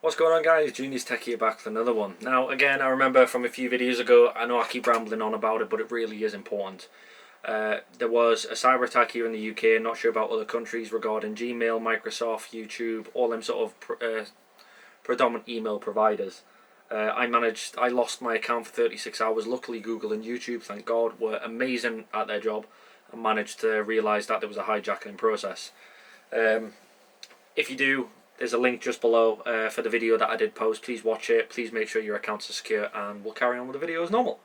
What's going on, guys? Junior's Tech here, back with another one. Now again, I remember from a few videos ago, I know I keep rambling on about it, but it really is important. There was a cyber attack here in the UK, not sure about other countries, regarding Gmail, Microsoft, YouTube, all them sort of predominant email providers. I lost my account for 36 hours. Luckily Google and YouTube, thank God, were amazing at their job and managed to realise that there was a hijacking process. If you do, there's a link just below for the video that I did post. Please watch it, please make sure your accounts are secure, and we'll carry on with the video as normal.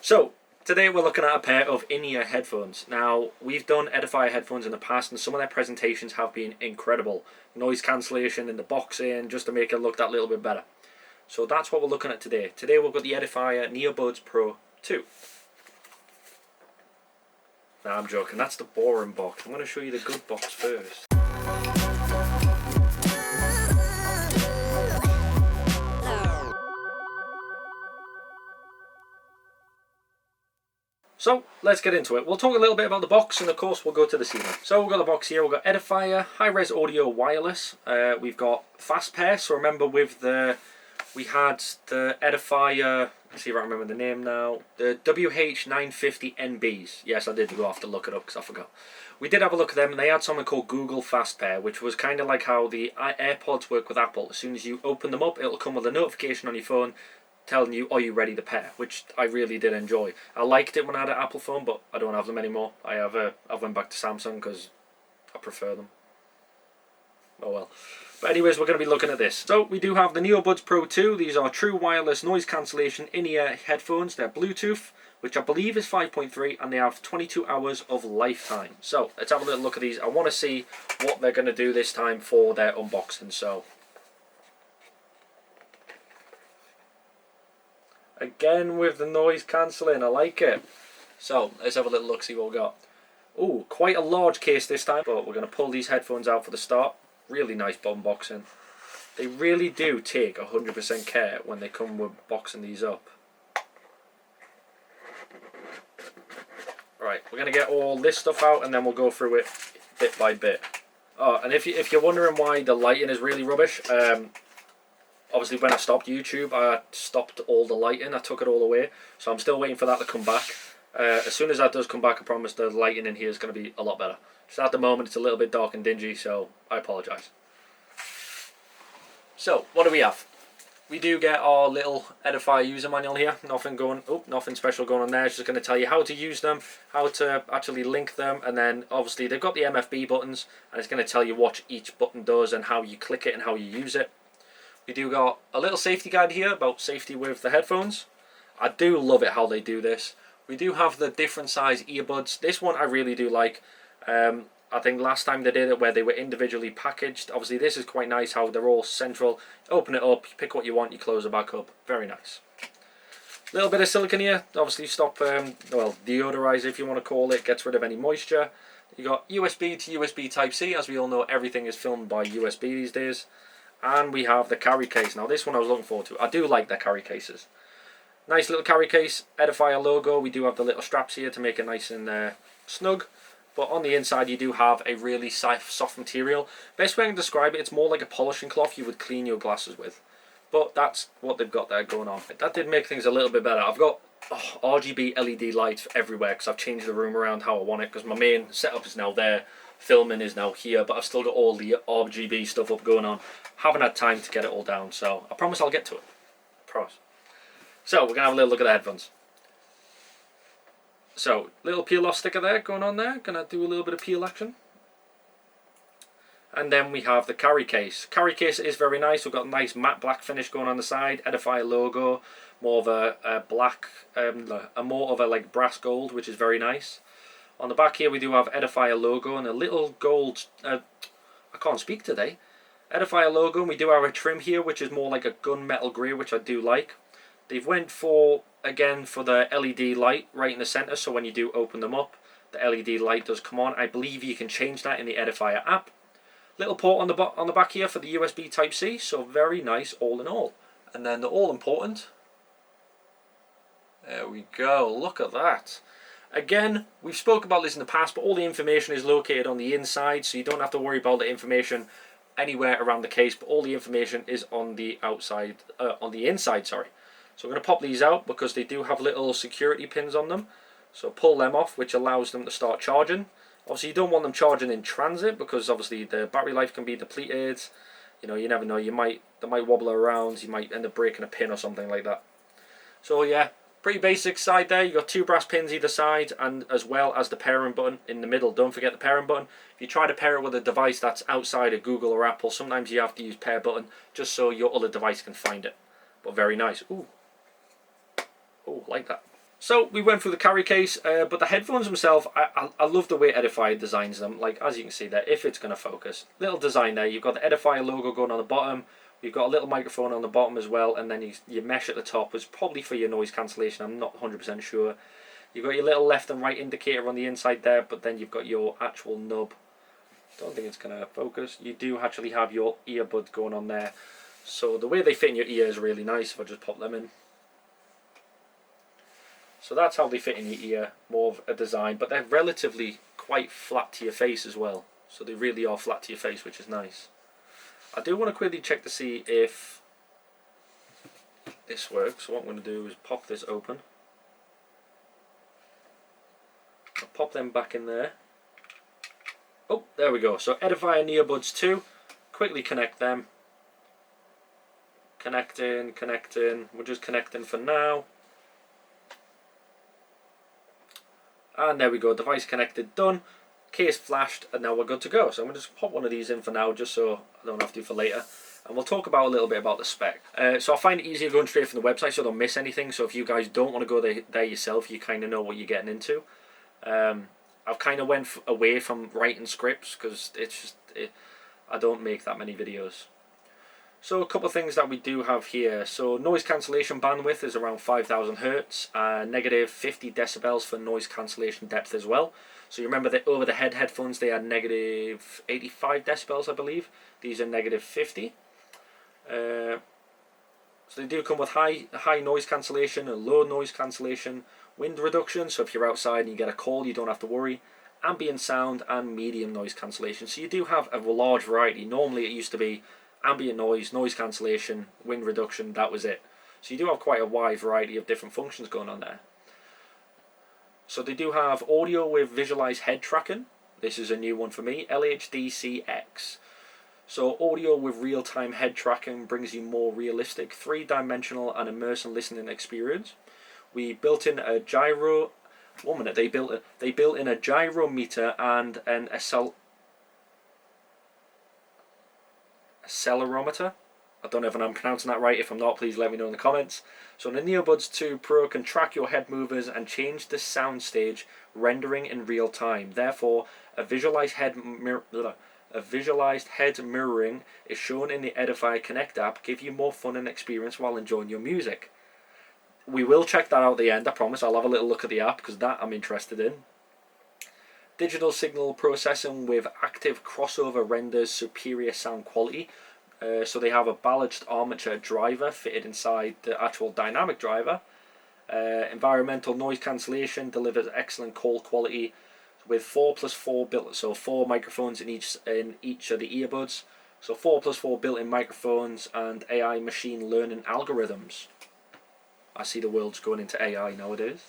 So, today we're looking at a pair of in-ear headphones. Now, we've done Edifier headphones in the past, and some of their presentations have been incredible. Noise cancellation in the boxing, just to make it look that little bit better. So that's what we're looking at today. Today we've got the Edifier NeoBuds Pro 2. Nah, I'm joking, that's the boring box. I'm going to show you the good box first. So, let's get into it. We'll talk a little bit about the box, and of course we'll go to the ceiling. So we've got the box here, we've got Edifier, high-res audio wireless. We've got fast pair, so remember we had the Edifier, let's see if I remember the name now, the WH950NBs. Yes, I did go off to look it up because I forgot. We did have a look at them, and they had something called Google Fast Pair, which was kind of like how the AirPods work with Apple. As soon as you open them up, it'll come with a notification on your phone telling you, are you ready to pair, which I really did enjoy. I liked it when I had an Apple phone, but I don't have them anymore. I've went back to Samsung because I prefer them. Oh well. But anyways, we're going to be looking at this. So we do have the NeoBuds Pro 2. These are true wireless noise cancellation in-ear headphones. They're Bluetooth, which I believe is 5.3, and they have 22 hours of lifetime. So let's have a little look at these. I want to see what they're going to do this time for their unboxing. So again with the noise cancelling, I like it. So let's have a little look, see what we got. Oh, quite a large case this time, but we're going to pull these headphones out for the start. Really nice unboxing. They really do take 100% care when they come with boxing these up. Right, we're going to get all this stuff out and then we'll go through it bit by bit. Oh, and if you're wondering why the lighting is really rubbish, obviously when I stopped YouTube, I stopped all the lighting, I took it all away, so I'm still waiting for that to come back. As soon as that does come back, I promise the lighting in here is going to be a lot better. So at the moment it's a little bit dark and dingy, so I apologise. So, what do we have? We do get our little Edifier user manual here. Nothing special going on there. It's just going to tell you how to use them, how to actually link them, and then obviously they've got the MFB buttons, and it's going to tell you what each button does and how you click it and how you use it. We do got a little safety guide here about safety with the headphones. I do love it how they do this. We do have the different size earbuds. This one I really do like. I think last time they did it where they were individually packaged. Obviously this is quite nice how they're all central. Open it up, you pick what you want, you close it back up. Very nice. A little bit of silicone here. Obviously stop, deodorizer if you want to call it. Gets rid of any moisture. You got USB to USB Type-C. As we all know, everything is filmed by USB these days. And we have the carry case. Now this one I was looking forward to. I do like their carry cases. Nice little carry case, Edifier logo. We do have the little straps here to make it nice and snug. But on the inside you do have a really soft material. Best way I can describe it, it's more like a polishing cloth you would clean your glasses with. But that's what they've got there going on. That did make things a little bit better. I've got RGB LED lights everywhere because I've changed the room around how I want it, because my main setup is now there. Filming is now here, but I've still got all the RGB stuff up going on. Haven't had time to get it all down, so I promise I'll get to it. Promise. So we're going to have a little look at the headphones. So, little peel off sticker there going on there. Going to do a little bit of peel action. And then we have the carry case. Carry case is very nice. We've got a nice matte black finish going on the side. Edifier logo. More of a black, more of a like brass gold, which is very nice. On the back here we do have Edifier logo and a little gold, I can't speak today. Edifier logo, and we do have a trim here which is more like a gunmetal grey, which I do like. They've went for, again, for the LED light right in the centre, so when you do open them up, the LED light does come on. I believe you can change that in the Edifier app. Little port on the back here for the USB Type-C, so very nice all in all. And then the all-important, there we go, look at that. Again, we've spoke about this in the past, but all the information is located on the inside, so you don't have to worry about the information anywhere around the case, but all the information is on the outside, on the inside, sorry. So I'm going to pop these out because they do have little security pins on them. So pull them off, which allows them to start charging. Obviously you don't want them charging in transit because obviously the battery life can be depleted. You know, you never know, they might wobble around, you might end up breaking a pin or something like that. So yeah, pretty basic side there. You've got 2 brass pins either side, and as well as the pairing button in the middle. Don't forget the pairing button. If you try to pair it with a device that's outside of Google or Apple, sometimes you have to use pair button just so your other device can find it. But very nice. Ooh, like that. So we went through the carry case, but the headphones themselves, I love the way Edifier designs them. Like, as you can see there, if it's going to focus. Little design there. You've got the Edifier logo going on the bottom. You've got a little microphone on the bottom as well, and then your mesh at the top was probably for your noise cancellation. I'm not 100% sure. You've got your little left and right indicator on the inside there, but then you've got your actual nub. Don't think it's going to focus. You do actually have your earbuds going on there. So the way they fit in your ear is really nice if I just pop them in. So that's how they fit in your ear, more of a design, but they're relatively quite flat to your face as well. So they really are flat to your face, which is nice. I do want to quickly check to see if this works. So what I'm going to do is pop this open. I'll pop them back in there. Oh, there we go. So Edifier NeoBuds 2. Quickly connect them. Connecting. We're just connecting for now. And there we go, device connected, done, case flashed, and now we're good to go. So I'm going to just pop one of these in for now, just so I don't have to for later. And we'll talk about a little bit about the spec. So I find it easier going straight from the website so I don't miss anything. So if you guys don't want to go there yourself, you kind of know what you're getting into. I've kind of went away from writing scripts because I don't make that many videos. So a couple of things that we do have here. So noise cancellation bandwidth is around 5000 Hz, negative 50 decibels for noise cancellation depth as well. So you remember that over the head headphones they are negative 85 decibels, I believe. These are negative 50. So they do come with high noise cancellation and low noise cancellation, wind reduction. So if you're outside and you get a call, you don't have to worry. Ambient sound and medium noise cancellation. So you do have a large variety. Normally it used to be ambient noise, noise cancellation, wind reduction, that was it. So you do have quite a wide variety of different functions going on there. So they do have audio with visualized head tracking. This is a new one for me, LHDCX. So audio with real-time head tracking brings you more realistic, 3-dimensional and immersive listening experience. We built in a gyro. One minute, they built in a gyrometer and an accelerometer. I don't know if I'm pronouncing that right. If I'm not, please let me know in the comments. So the NeoBuds 2 Pro can track your head movers and change the sound stage rendering in real time. Therefore, a visualized head mirroring is shown in the Edifier Connect app. Give you more fun and experience while enjoying your music. We will check that out at the end, I promise. I'll have a little look at the app because that I'm interested in. Digital signal processing with active crossover renders superior sound quality. So they have a balanced armature driver fitted inside the actual dynamic driver. Environmental noise cancellation delivers excellent call quality with 4+4 built, so 4 microphones in each of the earbuds. So 4+4 built-in microphones and AI machine learning algorithms. I see the world's going into AI nowadays.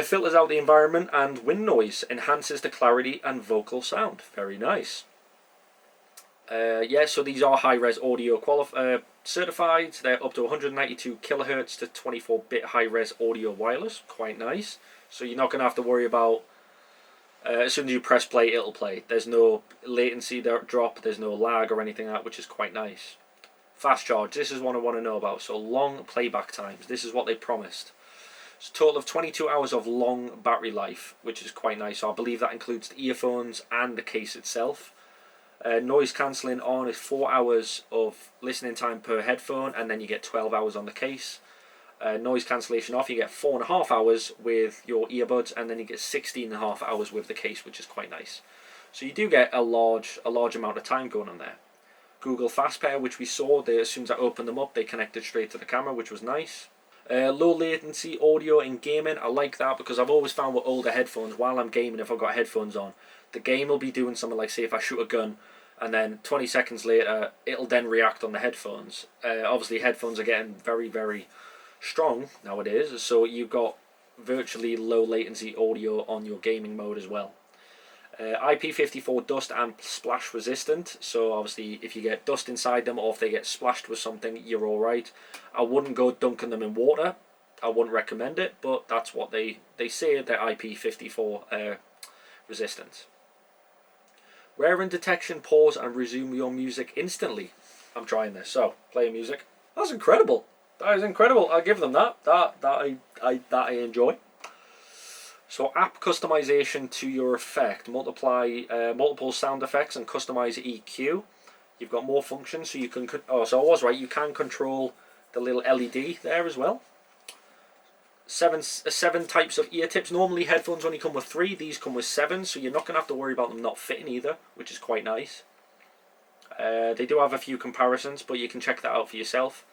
Filters out the environment and wind noise, enhances the clarity and vocal sound. Very nice. Yeah, so these are high-res audio certified. They're up to 192 kilohertz to 24-bit high-res audio wireless. Quite nice. So you're not going to have to worry about as soon as you press play, it'll play. There's no latency drop, there's no lag or anything like that, which is quite nice. Fast charge, this is what I want to know about. So long playback times, this is what they promised. It's a total of 22 hours of long battery life, which is quite nice. So I believe that includes the earphones and the case itself. Noise cancelling on is 4 hours of listening time per headphone, and then you get 12 hours on the case. Noise cancellation off, you get 4.5 hours with your earbuds, and then you get 16.5 hours with the case, which is quite nice. So you do get a large amount of time going on there. Google Fast Pair, which we saw, as soon as I opened them up, they connected straight to the camera, which was nice. Low latency audio in gaming, I like that because I've always found with older headphones, while I'm gaming, if I've got headphones on, the game will be doing something like, say if I shoot a gun, and then 20 seconds later it'll then react on the headphones. Obviously headphones are getting very, very strong nowadays, so you've got virtually low latency audio on your gaming mode as well. IP54 dust and splash resistant, so obviously if you get dust inside them or if they get splashed with something, you're alright. I wouldn't go dunking them in water, I wouldn't recommend it, but that's what they say, they're IP54 resistant. Wearing detection, pause and resume your music instantly. I'm trying this, so play music. That's incredible. That is incredible. I'll give them that. That I enjoy. So app customization to your effect. Multiply multiple sound effects and customize EQ. You've got more functions, so you can. Oh, so I was right. You can control the little LED there as well. Seven types of ear tips. Normally headphones only come with 3. These come with 7, so you're not going to have to worry about them not fitting either, which is quite nice. They do have a few comparisons, but you can check that out for yourself.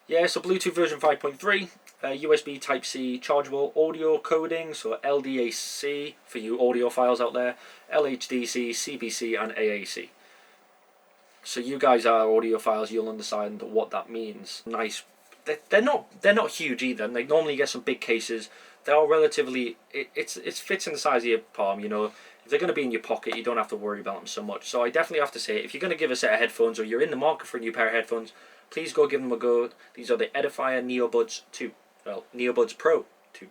Yeah, so Bluetooth version 5.3, USB Type-C chargeable audio coding, so LDAC for you audiophiles out there, LHDC, CBC and AAC. So you guys are audiophiles, you'll understand what that means. Nice. They're not huge either, and they normally get some big cases. They are relatively, it fits in the size of your palm, you know. If they're going to be in your pocket, you don't have to worry about them so much. So I definitely have to say, if you're going to give a set of headphones or you're in the market for a new pair of headphones, please go give them a go. These are the Edifier NeoBuds 2. Well, NeoBuds Pro 2.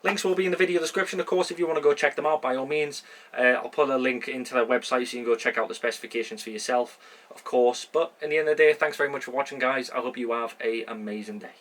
Links will be in the video description, of course, if you want to go check them out, by all means. I'll put a link into their website so you can go check out the specifications for yourself, of course. But in the end of the day, thanks very much for watching, guys. I hope you have an amazing day.